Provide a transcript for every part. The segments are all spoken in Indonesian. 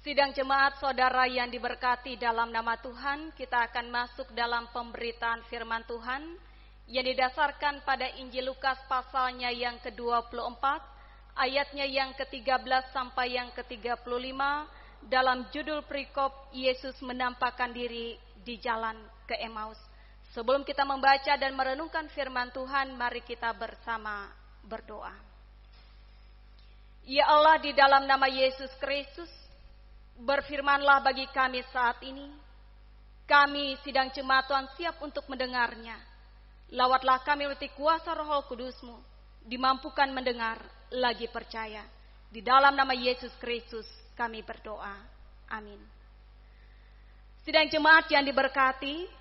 Sidang jemaat saudara yang diberkati dalam nama Tuhan, kita akan masuk dalam pemberitaan firman Tuhan yang didasarkan pada Injil Lukas pasalnya yang ke-24, ayatnya yang ke-13 sampai yang ke-35, dalam judul perikop Yesus menampakkan diri di jalan ke Emmaus. Sebelum kita membaca dan merenungkan firman Tuhan, mari kita bersama berdoa. Ya Allah, di dalam nama Yesus Kristus, berfirmanlah bagi kami saat ini. Kami sidang jemaat Tuhan siap untuk mendengarnya. Lawatlah kami oleh kuasa Roh Kudus-Mu, dimampukan mendengar lagi percaya. Di dalam nama Yesus Kristus kami berdoa. Amin. Sidang jemaat yang diberkati,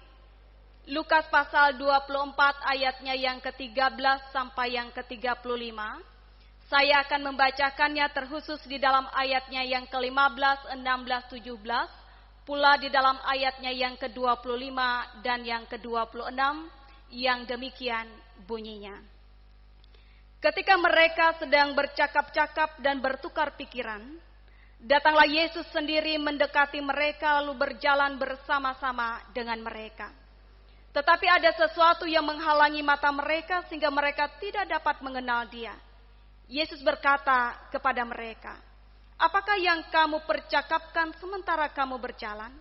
Lukas pasal 24 ayatnya yang ke-13 sampai yang ke-35. Saya akan membacakannya terkhusus di dalam ayatnya yang ke-15, 16, 17, pula di dalam ayatnya yang ke-25 dan yang ke-26, yang demikian bunyinya. Ketika mereka sedang bercakap-cakap dan bertukar pikiran, datanglah Yesus sendiri mendekati mereka lalu berjalan bersama-sama dengan mereka. Tetapi ada sesuatu yang menghalangi mata mereka sehingga mereka tidak dapat mengenal Dia. Yesus berkata kepada mereka, "Apakah yang kamu percakapkan sementara kamu berjalan?"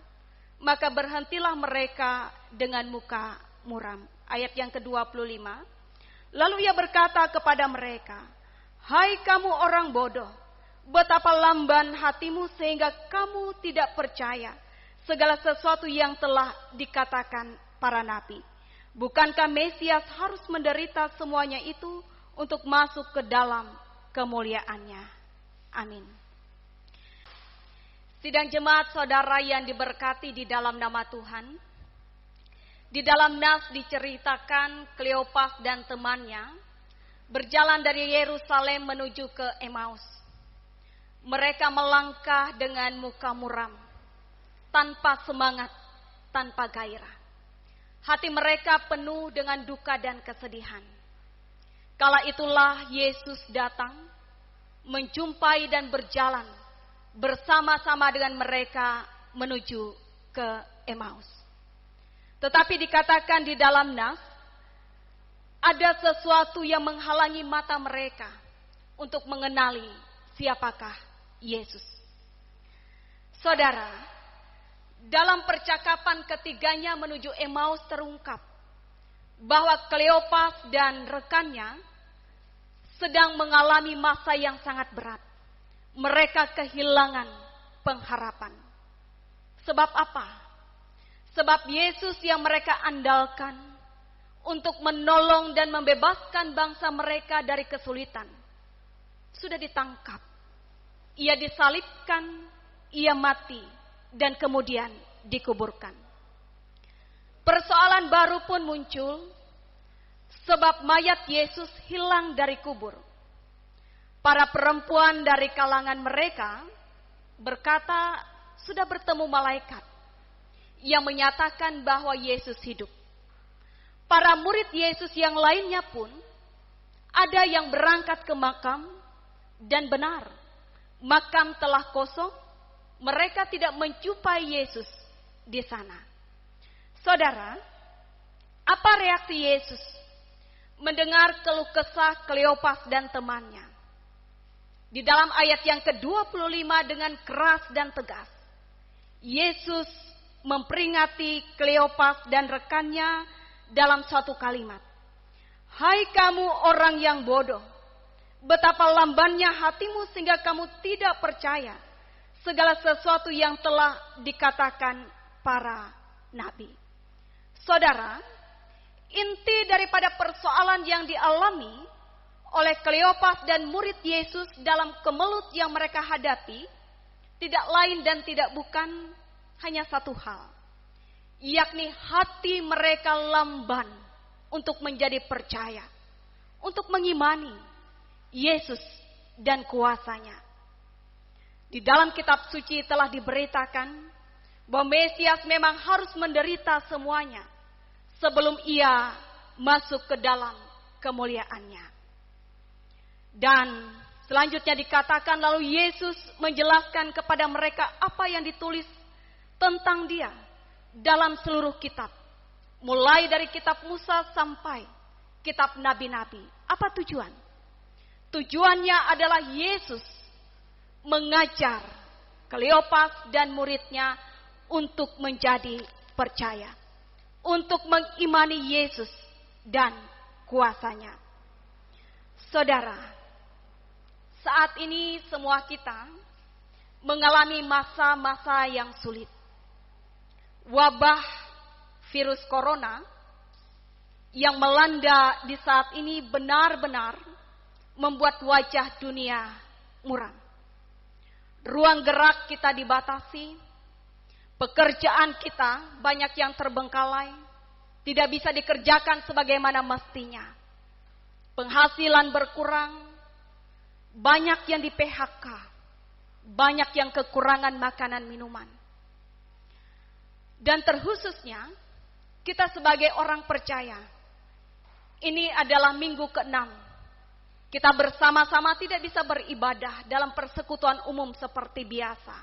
Maka berhentilah mereka dengan muka muram. Ayat yang ke-25. Lalu Ia berkata kepada mereka, "Hai kamu orang bodoh, betapa lamban hatimu sehingga kamu tidak percaya segala sesuatu yang telah dikatakan para nabi. Bukankah Mesias harus menderita semuanya itu untuk masuk ke dalam kemuliaannya?" Amin. Sidang jemaat saudara yang diberkati di dalam nama Tuhan, di dalam nas diceritakan Kleopas dan temannya berjalan dari Yerusalem menuju ke Emmaus. Mereka melangkah dengan muka muram, tanpa semangat, tanpa gairah. Hati mereka penuh dengan duka dan kesedihan. Kala itulah Yesus datang, menjumpai dan berjalan bersama-sama dengan mereka menuju ke Emmaus. Tetapi dikatakan di dalam nas, ada sesuatu yang menghalangi mata mereka untuk mengenali siapakah Yesus. Saudara, dalam percakapan ketiganya menuju Emmaus terungkap bahwa Kleopas dan rekannya sedang mengalami masa yang sangat berat. Mereka kehilangan pengharapan. Sebab apa? Sebab Yesus yang mereka andalkan untuk menolong dan membebaskan bangsa mereka dari kesulitan sudah ditangkap. Ia disalibkan, ia mati, dan kemudian dikuburkan. Persoalan baru pun muncul, sebab mayat Yesus hilang dari kubur. Para perempuan dari kalangan mereka berkata sudah bertemu malaikat yang menyatakan bahwa Yesus hidup. Para murid Yesus yang lainnya pun ada yang berangkat ke makam, dan benar, makam telah kosong, mereka tidak menjumpai Yesus di sana. Saudara, apa reaksi Yesus mendengar keluh kesah Kleopas dan temannya? Di dalam ayat yang ke-25 dengan keras dan tegas, Yesus memperingati Kleopas dan rekannya dalam suatu kalimat. "Hai kamu orang yang bodoh, betapa lambannya hatimu sehingga kamu tidak percaya segala sesuatu yang telah dikatakan para nabi." Saudara, inti daripada persoalan yang dialami oleh Kleopas dan murid Yesus dalam kemelut yang mereka hadapi tidak lain dan tidak bukan hanya satu hal, yakni hati mereka lamban untuk menjadi percaya, untuk mengimani Yesus dan kuasanya. Di dalam kitab suci telah diberitakan bahwa Mesias memang harus menderita semuanya sebelum ia masuk ke dalam kemuliaannya. Dan Selanjutnya dikatakan lalu Yesus menjelaskan kepada mereka apa yang ditulis tentang dia dalam seluruh kitab. Mulai dari kitab Musa sampai kitab nabi-nabi. Apa tujuan? Tujuannya adalah Yesus mengajar Kleopas dan muridnya untuk menjadi percaya. Untuk mengimani Yesus dan kuasanya. Saudara, saat ini semua kita mengalami masa-masa yang sulit. Wabah virus corona yang melanda di saat ini benar-benar membuat wajah dunia muram. Ruang gerak kita dibatasi, pekerjaan kita banyak yang terbengkalai, tidak bisa dikerjakan sebagaimana mestinya. Penghasilan berkurang, banyak yang di PHK, banyak yang kekurangan makanan minuman. Dan terkhususnya, kita sebagai orang percaya, ini adalah minggu ke-6. Kita bersama-sama tidak bisa beribadah dalam persekutuan umum seperti biasa.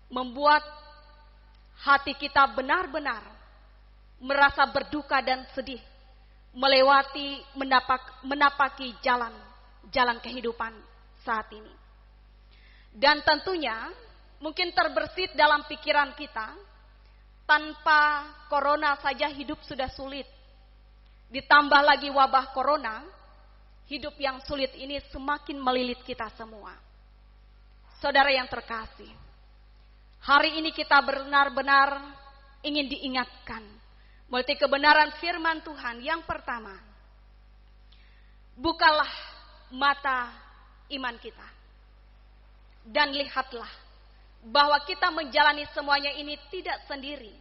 Membuat hati kita benar-benar merasa berduka dan sedih. Menapaki jalan kehidupan saat ini. Dan tentunya mungkin terbersit dalam pikiran kita, tanpa corona saja hidup sudah sulit. Ditambah lagi wabah corona, hidup yang sulit ini semakin melilit kita semua. Saudara yang terkasih, hari ini kita benar-benar ingin diingatkan melalui kebenaran firman Tuhan. Yang pertama, bukalah mata iman kita dan lihatlah bahwa kita menjalani semuanya ini tidak sendiri.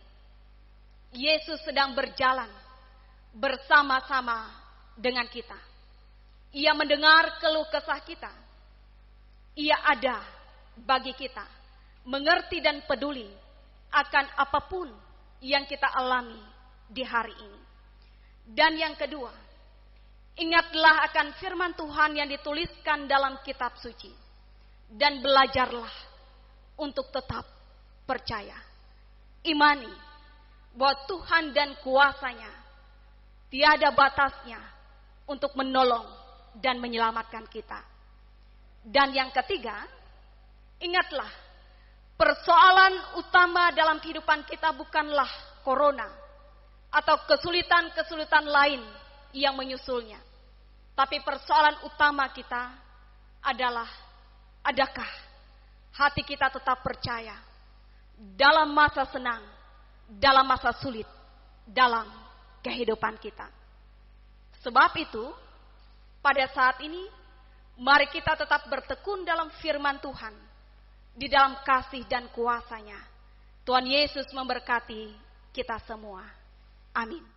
Yesus sedang berjalan bersama-sama dengan kita. Ia mendengar keluh kesah kita. Ia ada bagi kita, mengerti dan peduli akan apapun yang kita alami di hari ini. Dan yang kedua, ingatlah akan firman Tuhan yang dituliskan dalam kitab suci. Dan belajarlah untuk tetap percaya. Imani bahwa Tuhan dan kuasanya tiada batasnya untuk menolong dan menyelamatkan kita. Dan yang ketiga, ingatlah, persoalan utama dalam kehidupan kita bukanlah corona atau kesulitan-kesulitan lain yang menyusulnya. Tapi persoalan utama kita adalah, adakah hati kita tetap percaya dalam masa senang, dalam masa sulit, dalam kehidupan kita. Sebab itu, pada saat ini, mari kita tetap bertekun dalam firman Tuhan, di dalam kasih dan kuasa-Nya. Tuhan Yesus memberkati kita semua. Amin.